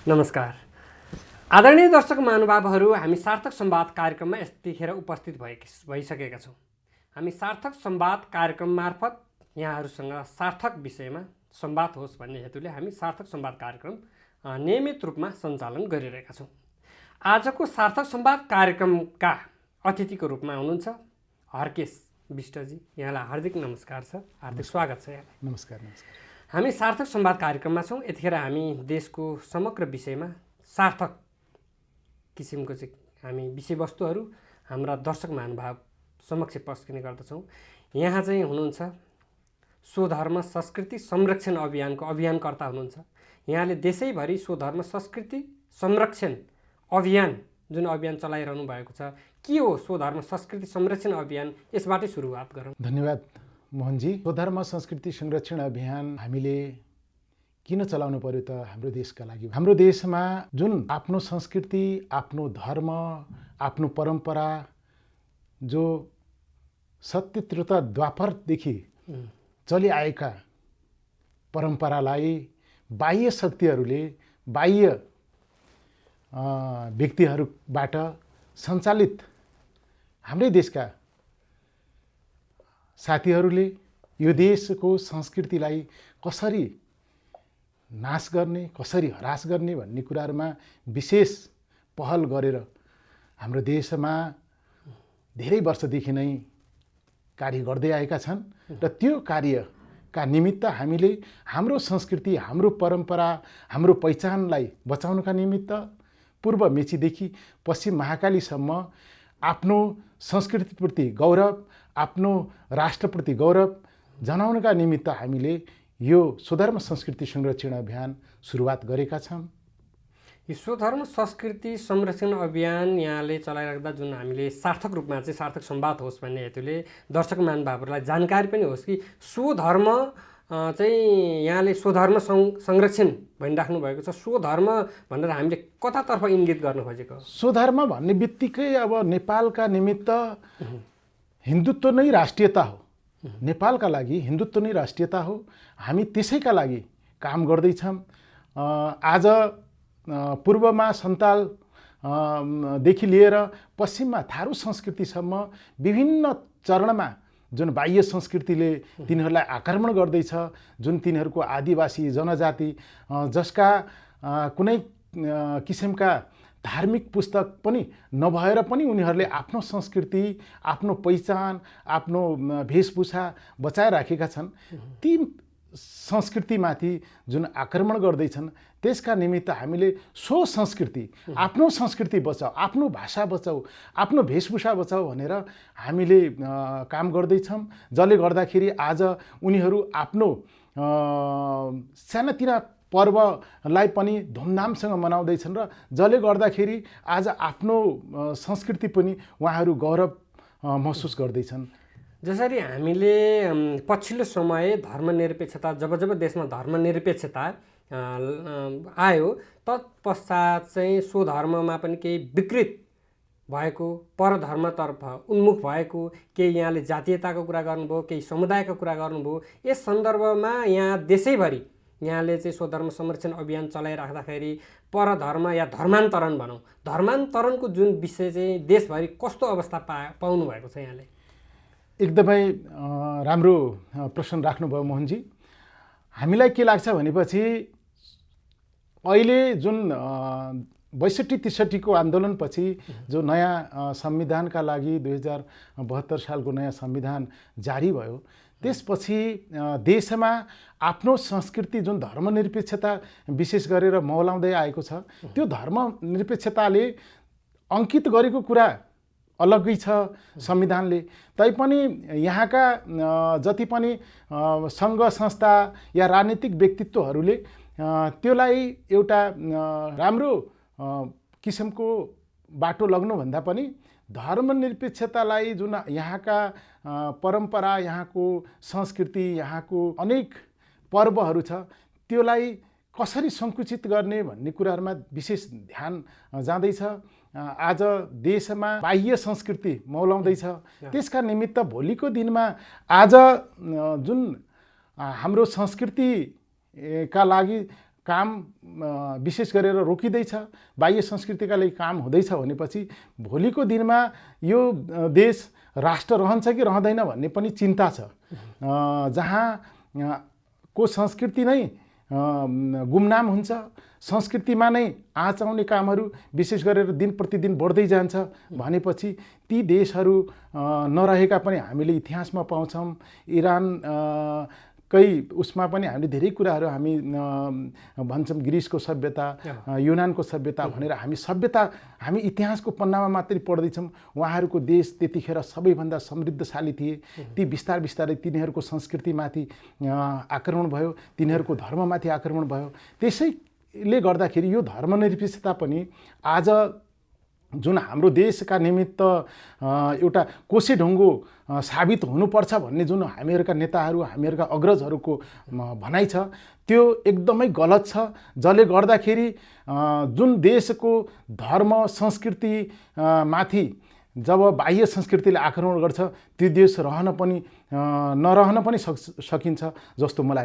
नमस्कार आदरणीय दर्शक महानुभावहरू, हामी सार्थक संवाद कार्यक्रममा यतिखेर उपस्थित भइसकेका छौँ। हामी सार्थक संवाद कार्यक्रम मार्फत यहाँहरूसँग सार्थक विषयमा संवाद होस् भन्ने हेतुले हामी सार्थक संवाद कार्यक्रम नियमित रूपमा सञ्चालन गरिरहेका छौँ। आजको सार्थक संवाद कार्यक्रमका अतिथिको रूपमा हुनुहुन्छ हर्केश विष्टजी। यहाँलाई हार्दिक नमस्कार छ, हार्दिक स्वागत छ यहाँलाई। नमस्कार। नमस्कार। हामी सार्थक संवाद कार्यक्रममा छौँ। यतिखेर हामी देशको समग्र विषयमा सार्थक किसिमको चाहिँ हामी विषयवस्तुहरू हाम्रा दर्शक महानुभाव समक्ष पस्किने गर्दछौँ। यहाँ चाहिँ हुनुहुन्छ स्वधर्म संस्कृति संरक्षण अभियानको अभियानकर्ता हुनुहुन्छ। यहाँले देशैभरि स्वधर्म संस्कृति संरक्षण अभियान जुन अभियान चलाइरहनु भएको छ, के हो स्वधर्म संस्कृति संरक्षण अभियान? यसबाटै सुरुवात गरौँ। धन्यवाद मोहनजी। स्वधर्म संस्कृति संरक्षण अभियान हामीले किन चलाउनु पर्यो त? हाम्रो देशका लागि। हाम्रो देशमा जुन आफ्नो संस्कृति, आफ्नो धर्म, आफ्नो परम्परा जो सत्यत्रुत द्वापरदेखि चलिआएका परम्परालाई बाह्य शक्तिहरूले, बाह्य व्यक्तिहरूबाट सञ्चालित हाम्रै देशका साथीहरूले यो देशको संस्कृतिलाई कसरी नाश गर्ने, कसरी ह्रास गर्ने भन्ने कुराहरूमा विशेष पहल गरेर हाम्रो देशमा धेरै वर्षदेखि नै कार्य गर्दै आएका छन् र त्यो कार्यका निमित्त हामीले हाम्रो संस्कृति, हाम्रो परम्परा, हाम्रो पहिचानलाई बचाउनका निमित्त पूर्व मेचीदेखि पश्चिम महाकालीसम्म आफ्नो संस्कृतिप्रति गौरव, आफ्नो राष्ट्रप्रति गौरव जनाउनका निमित्त हामीले यो स्वधर्म संस्कृति संरक्षण अभियान सुरुवात गरेका छौँ। यो स्वधर्म संस्कृति संरक्षण अभियान यहाँले चलाइराख्दा जुन हामीले सार्थक रूपमा चाहिँ सार्थक संवाद होस् भन्ने हेतुले दर्शक महानुभावहरूलाई जानकारी पनि होस् कि स्वधर्म चाहिँ यहाँले स्वधर्म संरक्षण भनिराख्नु भएको छ। स्वधर्म भनेर हामीले कतातर्फ इङ्गित गर्न खोजेको? स्वधर्म भन्ने बित्तिकै अब नेपालका निमित्त हिन्दुत्व नै राष्ट्रियता हो। नेपालका लागि हिन्दुत्व नै राष्ट्रियता हो। हामी त्यसैका लागि काम गर्दैछौँ। आज पूर्वमा सन्ताल देखि लिएर पश्चिममा थारू संस्कृतिसम्म विभिन्न चरणमा जुन बाह्य संस्कृतिले तिनीहरूलाई आक्रमण गर्दैछ, जुन तिनीहरूको आदिवासी जनजाति जसका कुनै किसिमका धार्मिक पुस्तक पनि नभएर पनि उनीहरूले आफ्नो संस्कृति, आफ्नो पहिचान, आफ्नो वेशभूषा बचाइराखेका छन्, ती संस्कृतिमाथि जुन आक्रमण गर्दैछन् त्यसका निमित्त हामीले सो संस्कृति, आफ्नो संस्कृति बचाऊ, आफ्नो भाषा बचाऊ, आफ्नो वेशभूषा बचाऊ भनेर हामीले काम गर्दैछौँ। जसले गर्दाखेरि आज उनीहरू आफ्नो सानातिना पर्वलाई पनि धुमधामसँग मनाउँदैछन् र जसले गर्दाखेरि आज आफ्नो संस्कृति पनि उहाँहरू गौरव महसुस गर्दैछन्। जसरी हामीले पछिल्लो समय धर्मनिरपेक्षता, जब जब देशमा धर्मनिरपेक्षता आयो तत्पश्चात चाहिँ स्वधर्ममा पनि केही विकृत भएको, परधर्मतर्फ उन्मुख भएको, केही यहाँले जातीयताको कुरा गर्नुभयो, केही समुदायको कुरा गर्नुभयो। यस सन्दर्भमा यहाँ देशैभरि यहाँले चाहिँ स्वधर्म संरक्षण अभियान चलाइराख्दाखेरि परधर्म या धर्मान्तरण भनौँ, धर्मान्तरणको जुन विषय चाहिँ देशभरि कस्तो अवस्था पाउनु भएको छ? यहाँले एकदमै राम्रो प्रश्न राख्नुभयो मोहनजी। हामीलाई के लाग्छ भनेपछि अहिले जुन 62-63 आन्दोलनपछि जो नयाँ संविधानका लागि 2072 सालको नयाँ संविधान जारी भयो, त्यसपछि देशमा आफ्नो संस्कृति जुन धर्मनिरपेक्षता विशेष गरेर मौलाउँदै आएको छ, त्यो धर्मनिरपेक्षताले अङ्कित गरेको कुरा अलग्गै छ संविधानले। तैपनि यहाँका जति पनि सङ्घ संस्था या राजनीतिक व्यक्तित्वहरूले त्यसलाई एउटा राम्रो किसिमको बाटो लग्नुभन्दा पनि धर्मनिरपेक्षतालाई जुन यहाँका परम्परा, यहाँको संस्कृति, यहाँको अनेक पर्वहरू छ, त्यसलाई कसरी सङ्कुचित गर्ने भन्ने कुराहरूमा विशेष ध्यान जाँदैछ। आज देशमा बाह्य संस्कृति मौलाउँदैछ। त्यसका निमित्त भोलिको दिनमा आज जुन हाम्रो संस्कृतिका लागि काम विशेष गरेर रोकिँदैछ, बाह्य संस्कृतिका लागि काम हुँदैछ भनेपछि भोलिको दिनमा यो देश राष्ट्र रहन्छ कि रहँदैन भन्ने पनि चिन्ता छ। जहाँ को संस्कृति नै गुमनाम हुन्छ, संस्कृतिमा नै आँच आउने कामहरू विशेष गरेर दिन प्रतिदिन बढ्दै जान्छ भनेपछि ती देशहरू नरहेका पनि हामीले इतिहासमा पाउँछौँ। इरान उसमा पनि हामीले धेरै कुराहरू हामी भन्छौँ, ग्रिसको सभ्यता, युनानको सभ्यता भनेर हामी इतिहासको पन्नामा मात्रै पढ्दैछौँ। उहाँहरूको देश त्यतिखेर सबैभन्दा समृद्धशाली थिए। ती बिस्तारै तिनीहरूको संस्कृतिमाथि आक्रमण भयो, तिनीहरूको धर्ममाथि आक्रमण भयो। त्यसैले गर्दाखेरि यो धर्मनिरपेक्षता पनि आज जुन हाम्रो देशका निमित्त एउटा कोसेढुङ्गो साबित हुनुपर्छ भन्ने जुन हामीहरूका नेताहरू, हामीहरूका अग्रजहरूको भनाइ छ, त्यो एकदमै गलत छ। जसले गर्दाखेरि जुन देशको धर्म संस्कृति माथि जब बाह्य संस्कृतिले आक्रमण गर्छ, त्यो देश नरहन पनि सकिन्छ जस्तो मलाई